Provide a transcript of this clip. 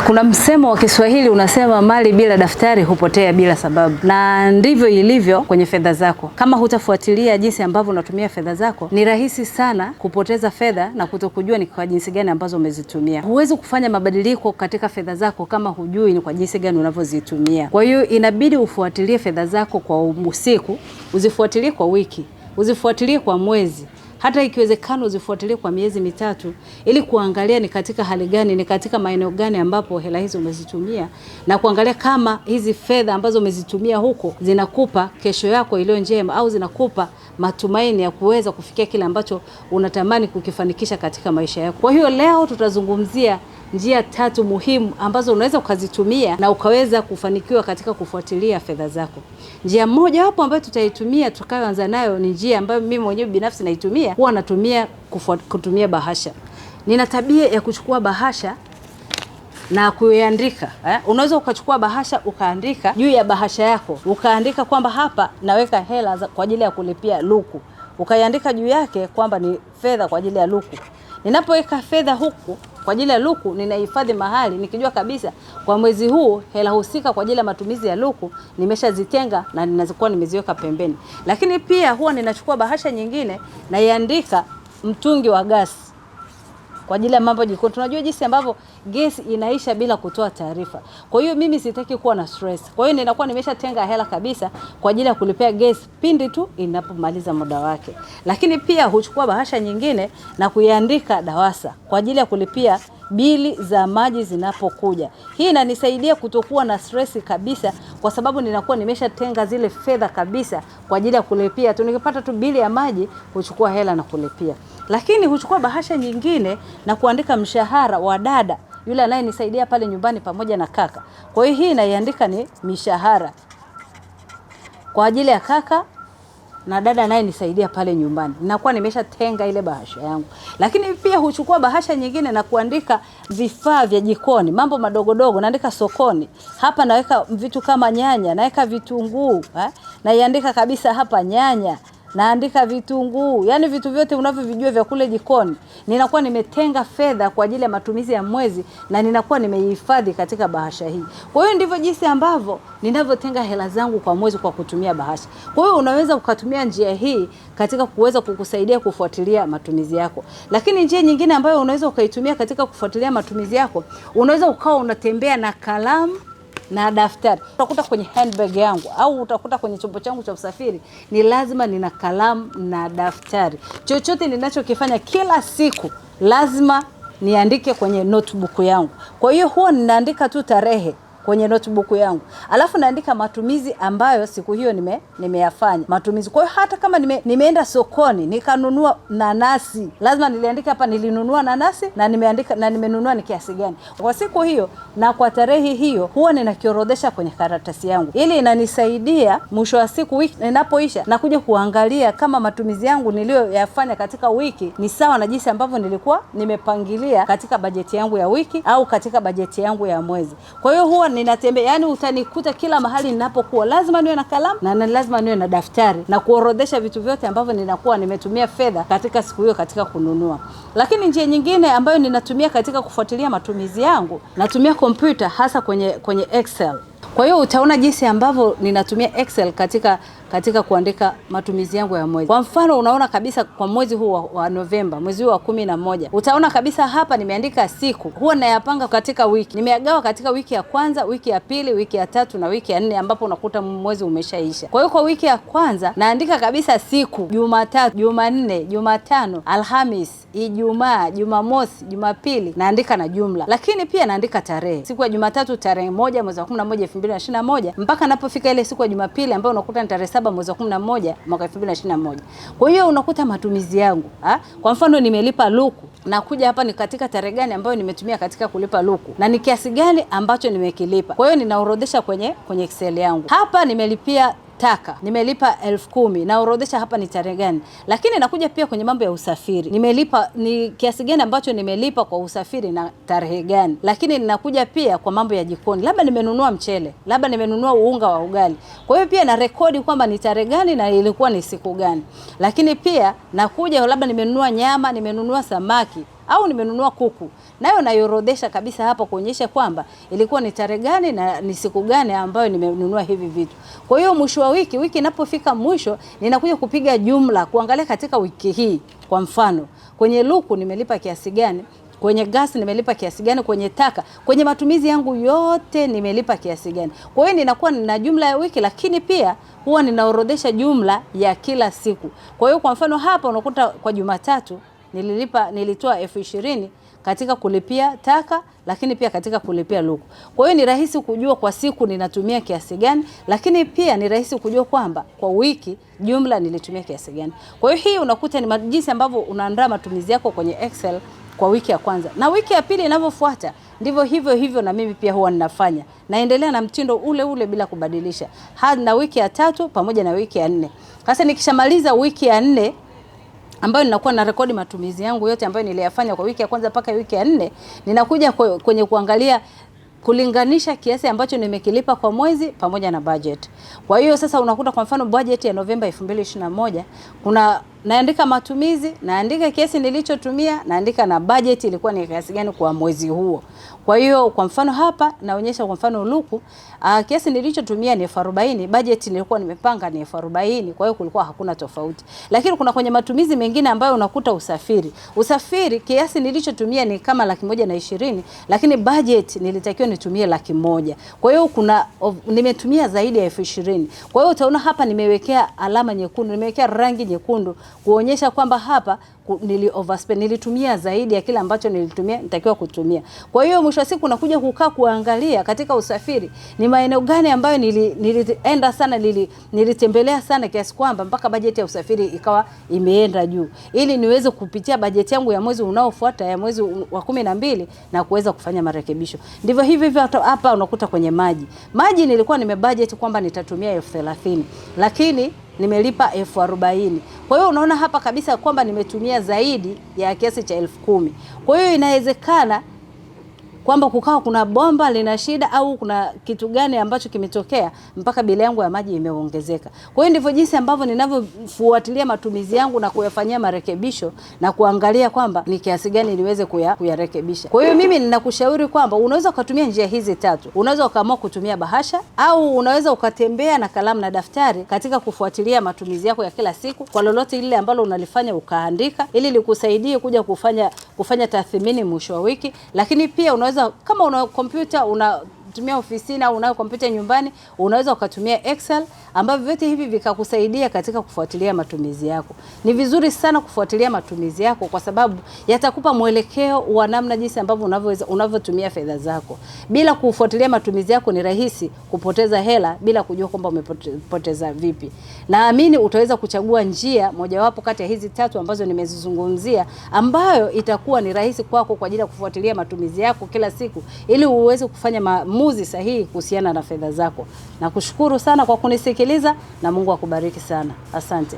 Kuna msemo wa Kiswahili unasema mali bila daftari hupotea bila sababu, na ndivyo ilivyo kwenye fedha zako. Kama hutafuatilia jinsi ambavyo unatumia fedha zako, ni rahisi sana kupoteza fedha na kutokujua ni kwa jinsi gani ambazo umezitumia. Huwezi kufanya mabadiliko katika fedha zako kama hujui ni kwa jinsi gani unavyozitumia. Kwa hiyo inabidi ufuatilie fedha zako kwa usiku, uzifuatilie kwa wiki, uzifuatilie kwa mwezi. Hata ikiwezekana uzifuatilie kwa miezi mitatu ili kuangalia ni katika hali gani, ni katika maeneo gani ambapo hela hizo umezitumia, na kuangalia kama hizi fedha ambazo umezitumia huko zinakupa kesho yako iliyo njema au zinakupa matumaini ya kuweza kufikia kile ambacho unatamani kukifanikisha katika maisha yako. Kwa hiyo leo tutazungumzia njia 3 muhimu ambazo unaweza ukazitumia na ukaweza kufanikiwa katika kufuatilia fedha zako. Njia moja hapo ambayo tutaitumia tukaanza nayo ni njia ambayo mimi mwenyewe binafsi naitumia, huwa natumia kutumia bahasha. Nina tabia ya kuchukua bahasha na kuiandika. Unaweza ukachukua bahasha ukaandika juu ya bahasha yako, ukaandika kwamba hapa naweka hela kwa ajili ya kulipia luku. Ukaiandika juu yake kwamba ni fedha kwa ajili ya luku. Ninapoweka fedha huku kwa ajili ya luku, ninahifadhi mahali nikijua kabisa kwa mwezi huu hela husika kwa ajili ya matumizi ya luku nimeshazitenga na ninazokuwa nimeziweka pembeni. Lakini pia huwa ninachukua bahasha nyingine na iandika mtungi wa gasi kwa ajili ya mambo jikoni. Tunajua jinsi ambavyo gesi inaisha bila kutoa taarifa. Kwa hiyo mimi sitaki kuwa na stress. Kwa hiyo ninakuwa nimeshatenga hela kabisa kwa ajili ya kulipia gesi pindi tu inapomaliza muda wake. Lakini pia huchukua bahasha nyingine na kuiandika DAWASA kwa ajili ya kulipia bili za maji zinapokuja. Hii inanisaidia kutokuwa na stress kabisa kwa sababu ninakuwa nimeshatenga zile fedha kabisa kwa ajili ya kulipia. Tunipata tu bili ya maji, huchukua hela na kulipia. Lakini huchukua bahasha nyingine na kuandika mshahara wa dada yule anayenisaidia pale nyumbani pamoja na kaka. Kwa hiyo hii naiandika ni mishahara kwa ajili ya kaka na dada anayenisaidia pale nyumbani. Ninakuwa nimeshatenga ile bahasha yangu. Lakini pia huchukua bahasha nyingine na kuandika vifaa vya jikoni, mambo madogodogo, naandika sokoni. Hapa naweka vitu kama nyanya, naweka vitunguu, naiandika kabisa hapa nyanya, naandika vitunguu, yani vitu vyote unavyovijua vya kule jikoni. Ninakuwa nimetenga fedha kwa ajili ya matumizi ya mwezi na ninakuwa nimeihifadhi katika bahasha hii. Kwa hiyo ndivyo jinsi ambavyo ninavyotenga hela zangu kwa mwezi kwa kutumia bahasha. Kwa hiyo unaweza ukatumia njia hii katika kuweza kukusaidia kufuatilia matumizi yako. Lakini njia nyingine ambayo unaweza ukaitumia katika kufuatilia matumizi yako, unaweza ukawa unatembea na kalamu na daftari. Utakuta kwenye handbag yangu au utakuta kwenye chombo changu cha usafiri ni lazima nina kalamu na daftari. Chochote ninachokifanya kila siku lazima niandike kwenye notebook yangu. Kwa hiyo huwa ninaandika tu tarehe kwenye notebook yangu. Alafu naandika matumizi ambayo siku hiyo nimeyafanya. Matumizi. Kwa hiyo hata kama nimeenda sokoni nikanunua nanasi, lazima niliandika hapa nilinunua nanasi na nimeandika na nimenunua ni kiasi gani. Kwa siku hiyo na kwa tarehe hiyo huwa ninakiorodhesha kwenye karatasi yangu. Ili inanisaidia mwisho wa siku wiki inapoisha na kuja kuangalia kama matumizi yangu niliyoyafanya katika wiki ni sawa na jinsi ambavyo nilikuwa nimepangilia katika bajeti yangu ya wiki au katika bajeti yangu ya mwezi. Kwa hiyo huwa ninatembea, yani utanikuta kila mahali ninapokuwa lazima niwe na kalamu na lazima niwe na daftari na kuorodhesha vitu vyote ambavyo ninakuwa nimetumia fedha katika siku hiyo katika kununua. Lakini njia nyingine ambayo ninatumia katika kufuatilia matumizi yangu, natumia kompyuta hasa kwenye Excel. Kwa hiyo utaona jinsi ambavyo ninatumia Excel katika kuandika matumizi yangu ya mwezi. Kwa mfano unaona kabisa kwa mwezi huu wa Novemba, mwezi huu wa 11, utaona kabisa hapa nimeandika siku. Huwa nayapanga katika wiki. Nimeagawa katika wiki ya kwanza, wiki ya pili, wiki ya tatu na wiki ya 4 ambapo unakuta mwezi umeshaisha. Kwa hiyo kwa wiki ya kwanza naandika kabisa siku: Jumatatu, Jumanne, Jumatano, Alhamis, Ijumaa, Jumamosi, Jumapili, naandika na jumla. Lakini pia naandika tarehe. Siku ya Jumatatu tarehe 1 mwezi wa 11 2021 mpaka napofika ile siku ya Jumapili ambayo unakuta ni tarehe 7 mwezi wa 11 mwaka 2021. Kwa hiyo unakuta matumizi yangu. Kwa mfano nimelipa luku na kuja hapa ni katika tarehe gani ambayo nimetumia katika kulipa luku na ni kiasi gani ambacho nimekilipa. Kwa hiyo ninaorodhesha kwenye Excel yangu. Hapa nimelipia taka, nimelipa 10,000 na orodhesha hapa ni tarehe gani. Lakini nakuja pia kwenye mambo ya usafiri, nimelipa ni kiasi gani ambacho nimelipa kwa usafiri na tarehe gani. Lakini ninakuja pia kwa mambo ya jikoni, labda nimenunua mchele, labda nimenunua unga wa ugali. Kwa hiyo pia na rekodi kwamba ni tarehe gani na ilikuwa ni siku gani. Lakini pia nakuja labda nimenunua nyama, nimenunua samaki au nimenunua kuku, nayo naiorodhesha kabisa hapa kuonyesha kwamba ilikuwa ni tarehe gani na ni siku gani ambayo nimenunua hivi vitu. Kwa hiyo mwisho wa wiki inapofika mwisho, ninakuja kupiga jumla kuangalia katika wiki hii, kwa mfano kwenye luku nimelipa kiasi gani, kwenye gas nimelipa kiasi gani, kwenye taka, kwenye matumizi yangu yote nimelipa kiasi gani. Kwa hiyo ninakuwa nina jumla ya wiki, lakini pia huwa ninaorodhesha jumla ya kila siku. Kwa hiyo kwa mfano hapa unakuta kwa Jumatatu nilitoa 20,000 katika kulipia taka, lakini pia katika kulipia luku. Kwa hiyo ni rahisi kujua kwa siku ninatumia kiasi gani, lakini pia ni rahisi kujua kwamba kwa wiki jumla nilitumia kiasi gani. Kwa hiyo hii unakuta ni jinsi ambavyo unaandaa matumizi yako kwenye Excel kwa wiki ya kwanza. Na wiki ya pili inavyofuata ndivyo hivyo na mimi pia huwa ninafanya. Naendelea na mtindo ule bila kubadilisha. Hadi na wiki ya 3 pamoja na wiki ya 4. Sasa nikishamaliza wiki ya 4 ambayo ninakuwa na rekodi matumizi yangu yote ambayo niliyafanya kwa wiki ya kwanza mpaka wiki ya 4, ninakuja kwenye kuangalia kulinganisha kiasi ambacho nimekilipa kwa mwezi pamoja na budget. Kwa hiyo sasa unakuta kwa mfano budget ya Novemba 2021 naandika matumizi, naandika kiasi nilichotumia, naandika na budget ilikuwa ni kiasi gani kwa mwezi huo. Kwa hiyo kwa mfano hapa naonyesha kwa mfano luku, kiasi nilichotumia ni 40, budget nilikuwa nimepanga ni 40, kwa hiyo kulikuwa hakuna tofauti. Lakini kuna kwenye matumizi mengine ambayo unakuta usafiri kiasi nilichotumia ni kama 120, lakini budget nilitakiwa nitumie 100. Kwa hiyo nimetumia zaidi ya 20,000. Kwa hiyo utaona hapa nimewekea alama nyekundu, nimewekea rangi nyekundu kuonyesha kwamba hapa nilitumia zaidi ya kile ambacho nitakiwa kutumia. Kwa hiyo mwisho wa siku unakuja kukaa kuangalia katika usafiri ni maeneo gani ambayo nilienda sana, nilitembelea sana kiasi kwamba mpaka bajeti ya usafiri ikawa imeenda juu, ili niweze kupitia bajeti yangu ya mwezi unaofuata ya mwezi wa 12 na kuweza kufanya marekebisho. Ndivyo hivyo hapa unakuta kwenye maji nilikuwa nimebudget kwamba nitatumia 30,000, lakini nimelipa 40,000. Kwa hiyo unaona hapa kabisa kwamba nimetumia zaidi ya kiasi cha 10,000. Kwa hiyo inawezekana kwamba kukawa kuna bomba lina shida au kuna kitu gani ambacho kimetokea mpaka bili yangu ya maji imeongezeka. Kwa hiyo ndivyo jinsi ambavyo ninavyofuatilia matumizi yangu na kuyafanyia marekebisho na kuangalia kwamba ni kiasi gani niweze kuyarekebisha. Kwa hiyo mimi ninakushauri kwamba unaweza ukatumia njia hizi 3. Unaweza ukaamua kutumia bahasha au unaweza ukatembea na kalamu na daftari katika kufuatilia matumizi yako ya kila siku. Kwa lolote lile ambalo unalifanya ukaandika ili likusaidie kuja kufanya tathmini mwisho wa wiki. Lakini pia unaweza kama una kompyuta unatumia ofisini au unayo kompyuta nyumbani, unaweza ukatumia Excel, ambavyo vyote hivi vikakusaidia katika kufuatilia matumizi yako. Ni vizuri sana kufuatilia matumizi yako kwa sababu yatakupa mwelekeo wa namna jinsi ambavyo unavyotumia fedha zako. Bila kufuatilia matumizi yako ni rahisi kupoteza hela bila kujua kwamba umepoteza vipi. Naamini utaweza kuchagua njia mojawapo kati ya hizi 3 ambazo nimezizungumzia, ambayo itakuwa ni rahisi kwako kwa ajili ya kufuatilia matumizi yako kila siku ili uweze kufanya maamuzi sahihi kuhusiana na fedha zako. Nakushukuru sana kwa kunisikiliza na Mungu akubariki sana. Asante.